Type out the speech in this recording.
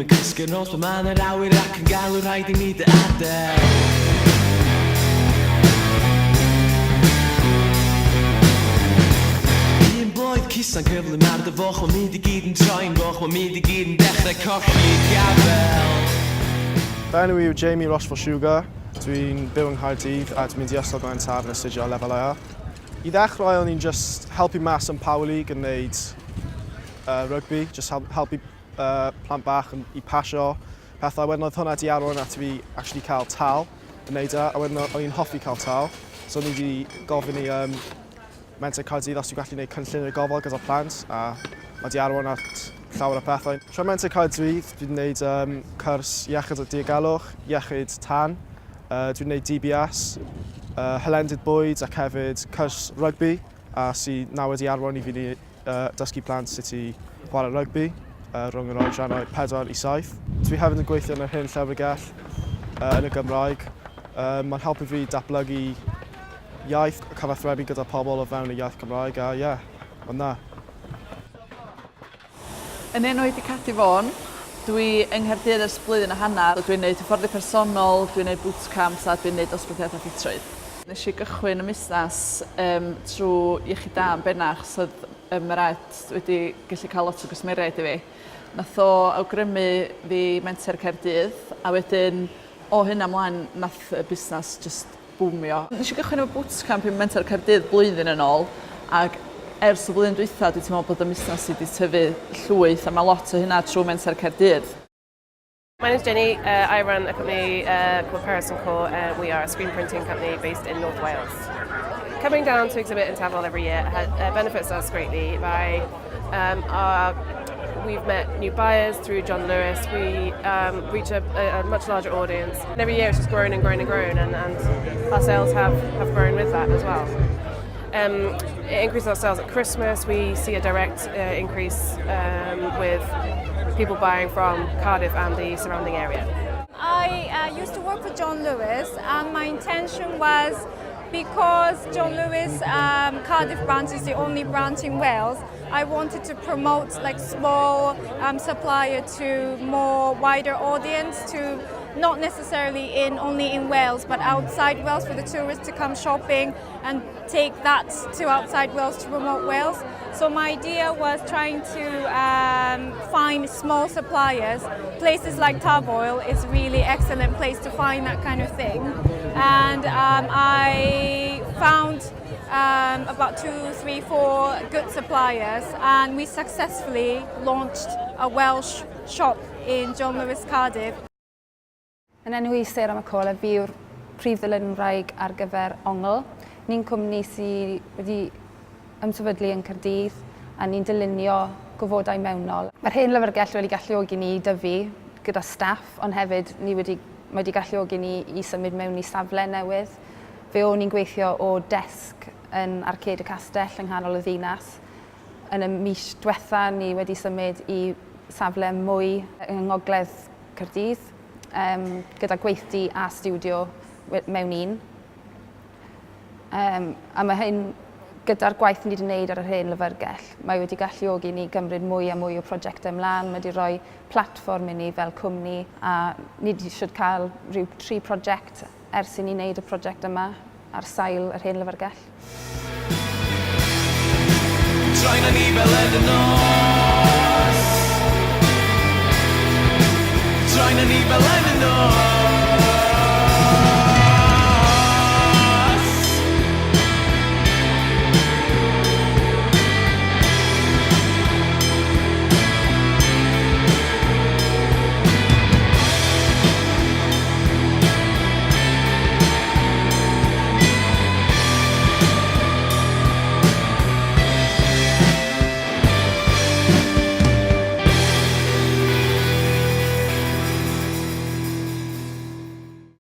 ddim yn cysgu'n os mae ma'n yr awyr ac yn galw rhaid I ni dy adael. Un blwydd cusa'n cyflym ar dy foch, mae'n mynd I gyd yn troi'n goch, mae'n mynd I gyd yn dechrau colli gafel. Fy enw yw Jamie Rochefort-Sugar. Dwi'n byw yng Nghaerdydd a dwi'n mynd I ysgol mewn Tafn astudio lefel A. I ddechrau, o'n i'n just helpu mas yn Power League yn wneud rugby, just helpu plant bach I pasio pethau. Wedyn oedd hwnna di arwain at fi actually cael tal yn wneud e, a wedyn o'n i'n hoffi cael tal. So o'n i wedi gofyn I Menter Caerdydd os dwi'n gallu gwneud cynllun y gofal gyda'r plant, a mae di arwain at llawer o pethau. Tra Menter Caerdydd, dwi'n gwneud cwrs iechyd a diogelwch, iechyd tan. Dwi'n gwneud DBS, hylendid bwyd ac hefyd cwrs rugby, a sy'n nawr wedi arwain I fi dysgu plant sut I chwarae rugby rhwng yr oedrannau 4 I 7. Dwi hefyd yn gweithio yn yr hyn llyfrgell yn y Gymraeg. Mae'n helpu fi datblygu iaith, cyfathrebu gyda pobl o fewn y iaith Gymraeg, a ie, mae'n dda. Yn enw I Cadi Fôn, dwi yng Nghaerdydd ers blwyddyn a hanner. Dwi'n gwneud hyfforddi personol, dwi'n gwneud bootcamps a dwi'n gwneud dosbarthiadau ffitrwydd. Nes I gychwyn y busnes trwy iechyd da yn bennach, so yr et wedi gallu cael lot o gwsmeriaid I fi. Nath o awgrymu fi Menter Caerdydd, a wedyn o hynna mlaen nath y busnes just boomio. Nes I gychwyn efo bootcamp I Menter Caerdydd blwyddyn yn ôl, ac ers y blwyddyn dwytha, dwi'n meddwl bod y busnes wedi tyfu llwyth, a mae lot o hynna trwy Menter Caerdydd. My name is Jenny. I run a company called Paris & Co. We are a screen printing company based in North Wales. Coming down to exhibit in Tafel every year benefits us greatly by we've met new buyers through John Lewis. We reach a much larger audience. And every year it's just grown and grown and grown, and our sales have grown with that as well. It increases our sales at Christmas. We see a direct increase with people buying from Cardiff and the surrounding area. I used to work for John Lewis, and my intention was, because John Lewis Cardiff branch is the only branch in Wales, I wanted to promote like small supplier to more wider audience, to not necessarily only in Wales, but outside Wales, for the tourists to come shopping and take that to outside Wales to promote Wales. So my idea was trying to find small suppliers. Places like Tavoil is a really excellent place to find that kind of thing. And I found about 2, 3, 4 good suppliers, and we successfully launched a Welsh shop in John Lewis Cardiff. Yn enw I Sarah McCall, fi yw'r prif ddilyn Cymraeg ar gyfer ongl. Ni'n cwmni sydd wedi ymsefydlu yn Caerdydd, a ni'n dylunio gofodau mewnol. Mae'r hen lyfrgell wedi galluogi ni dyfu gyda staff, ond hefyd mae wedi galluogi ni I symud mewn I safle newydd. Fe o'n ni'n gweithio o desg yn Arcade y Castell yng nghanol y ddinas. Yn y mis diwetha, ni wedi symud I safle mwy yng ngogledd Caerdydd, gyda gweithdy a studio mewn un. A mae hyn, gyda'r gwaith ni wedi gwneud ar yr hen lyfrgell, mae wedi galluogi ni gymryd mwy a mwy o prosiectau ymlaen. Mae wedi rhoi platfform I ni fel cwmni, a ni wedi siŵr cael rhyw 3 prosiect ers I ni wneud y prosiect yma ar sail yr hen lyfrgell. Troi'n ni fel yn y nos. Troi'n ni fel yn y nos.